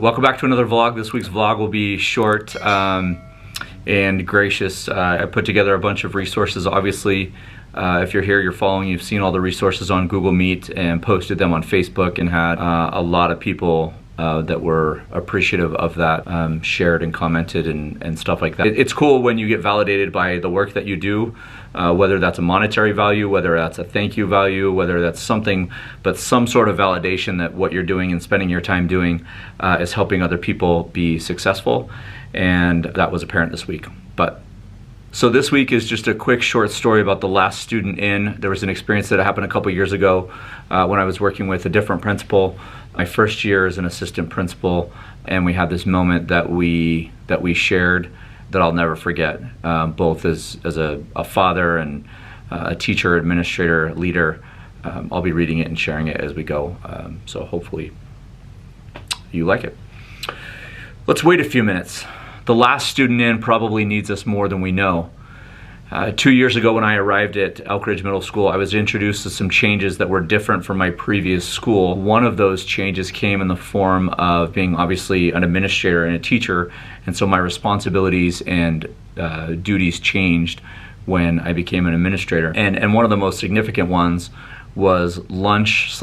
Welcome back to another vlog. This week's vlog will be short and gracious. I put together a bunch of resources. Obviously, if you're here, you're following, you've seen all the resources on Google Meet and posted them on Facebook and had a lot of people that were appreciative of that shared and commented and stuff like that. It's cool when you get validated by the work that you do, whether that's a monetary value, whether that's a thank you value, whether that's something, but some sort of validation that what you're doing and spending your time doing is helping other people be successful. And that was apparent this week. So this week is just a quick short story about the last student in. There was an experience that happened a couple years ago when I was working with a different principal, my first year as an assistant principal, and we had this moment that we shared that I'll never forget, both as a father and a teacher, administrator, leader. I'll be reading it and sharing it as we go, so hopefully you like it. Let's wait a few minutes. The last student in probably needs us more than we know. 2 years ago when I arrived at Elk Ridge Middle School, I was introduced to some changes that were different from my previous school. One of those changes came in the form of being obviously an administrator and a teacher, and so my responsibilities and duties changed when I became an administrator. And one of the most significant ones was lunch /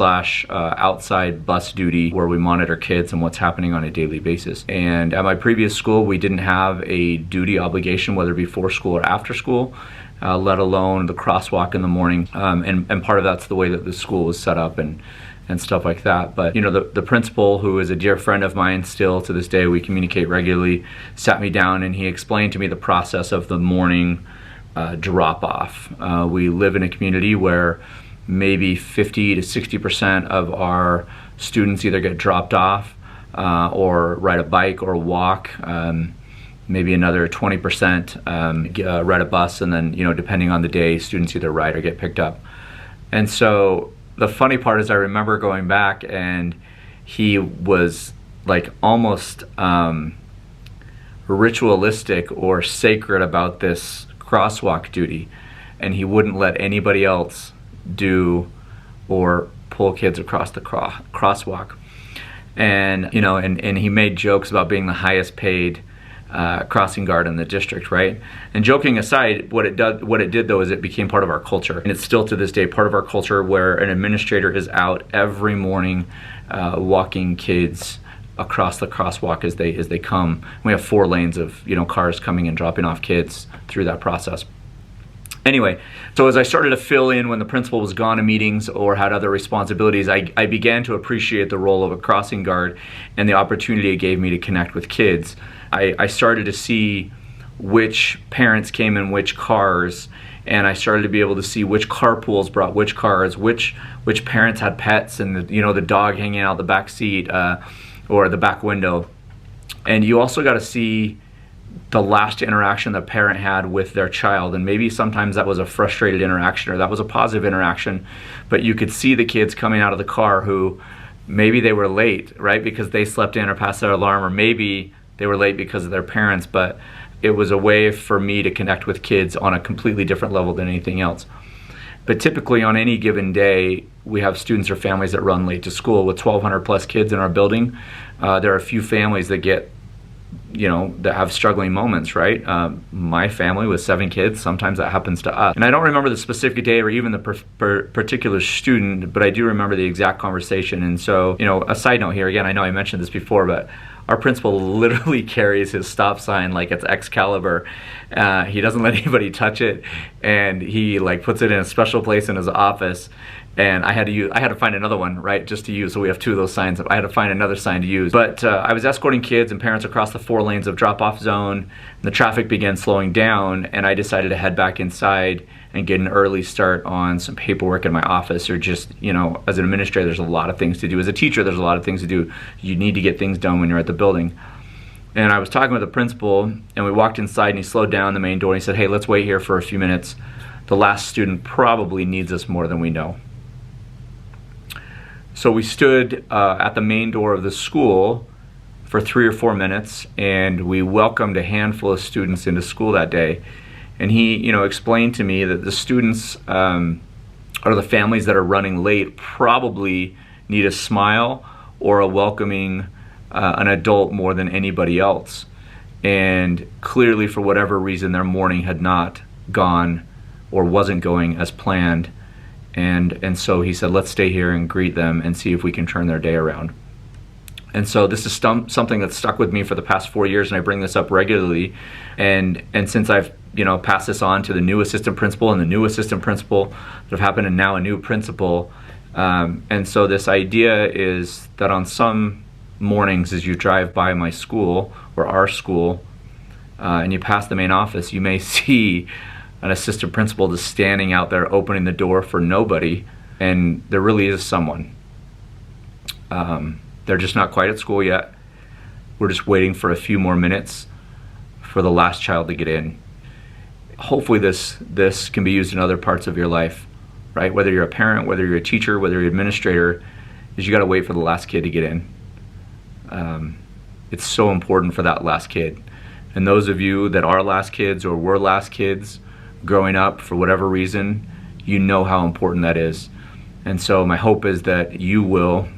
outside bus duty, where we monitor kids and what's happening on a daily basis. And at my previous school, we didn't have a duty obligation, whether before school or after school, let alone the crosswalk in the morning. And part of that's the way that the school was set up and stuff like that. But you know, the principal, who is a dear friend of mine still to this day, we communicate regularly, sat me down and he explained to me the process of the morning drop-off. We live in a community where maybe 50 to 60% of our students either get dropped off or ride a bike or walk. Maybe another 20% ride a bus, and then, you know, depending on the day, students either ride or get picked up. And so the funny part is I remember going back and he was like almost ritualistic or sacred about this crosswalk duty, and he wouldn't let anybody else do or pull kids across the crosswalk. And you know, and he made jokes about being the highest paid crossing guard in the district, right? And joking aside, what it did though is it became part of our culture, and it's still to this day part of our culture, where an administrator is out every morning walking kids across the crosswalk as they come. We have 4 lanes of, you know, cars coming and dropping off kids through that process. Anyway, so as I started to fill in when the principal was gone to meetings or had other responsibilities, I began to appreciate the role of a crossing guard and the opportunity it gave me to connect with kids. I started to see which parents came in which cars, and I started to be able to see which carpools brought which cars, which parents had pets, and the dog hanging out the back seat or the back window. And you also got to see the last interaction the parent had with their child, and maybe sometimes that was a frustrated interaction or that was a positive interaction, but you could see the kids coming out of the car who maybe they were late, right, because they slept in or passed their alarm, or maybe they were late because of their parents, but it was a way for me to connect with kids on a completely different level than anything else. But typically on any given day, we have students or families that run late to school. With 1,200 plus kids in our building, there are a few families that that have struggling moments, right? My family with 7 kids, sometimes that happens to us. And I don't remember the specific day or even the particular student, but I do remember the exact conversation. And so, you know, a side note here, again, I know I mentioned this before, but our principal literally carries his stop sign like it's Excalibur. He doesn't let anybody touch it, and he like puts it in a special place in his office. And I had to find another one, right, just to use. So we have 2 of those signs. I had to find another sign to use. But I was escorting kids and parents across the 4 lanes of drop-off zone. And the traffic began slowing down, and I decided to head back inside and get an early start on some paperwork in my office, or just, you know, as an administrator, there's a lot of things to do. As a teacher, there's a lot of things to do. You need to get things done when you're at the building. And I was talking with the principal, and we walked inside, and he slowed down the main door, and he said, "Hey, let's wait here for a few minutes. The last student probably needs us more than we know." So we stood at the main door of the school for 3 or 4 minutes, and we welcomed a handful of students into school that day. And he, you know, explained to me that the students or the families that are running late probably need a smile or a welcoming an adult more than anybody else. And clearly, for whatever reason, their morning had not gone or wasn't going as planned. And so he said, let's stay here and greet them and see if we can turn their day around. And so this is something that's stuck with me for the past 4 years, and I bring this up regularly. And since I've passed this on to the new assistant principal and the new assistant principal that have happened, and now a new principal. And so this idea is that on some mornings as you drive by my school or our school and you pass the main office, you may see an assistant principal just standing out there opening the door for nobody, and there really is someone. They're just not quite at school yet. We're just waiting for a few more minutes for the last child to get in. Hopefully this can be used in other parts of your life, right? Whether you're a parent, whether you're a teacher, whether you're an administrator, is you got to wait for the last kid to get in. It's so important for that last kid. And those of you that are last kids or were last kids growing up for whatever reason, you know how important that is. And so my hope is that you will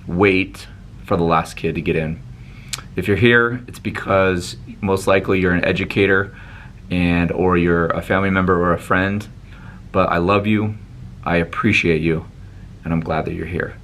wait for the last kid to get in. If you're here, it's because most likely you're an educator or you're a family member or a friend. But I love you, I appreciate you, and I'm glad that you're here.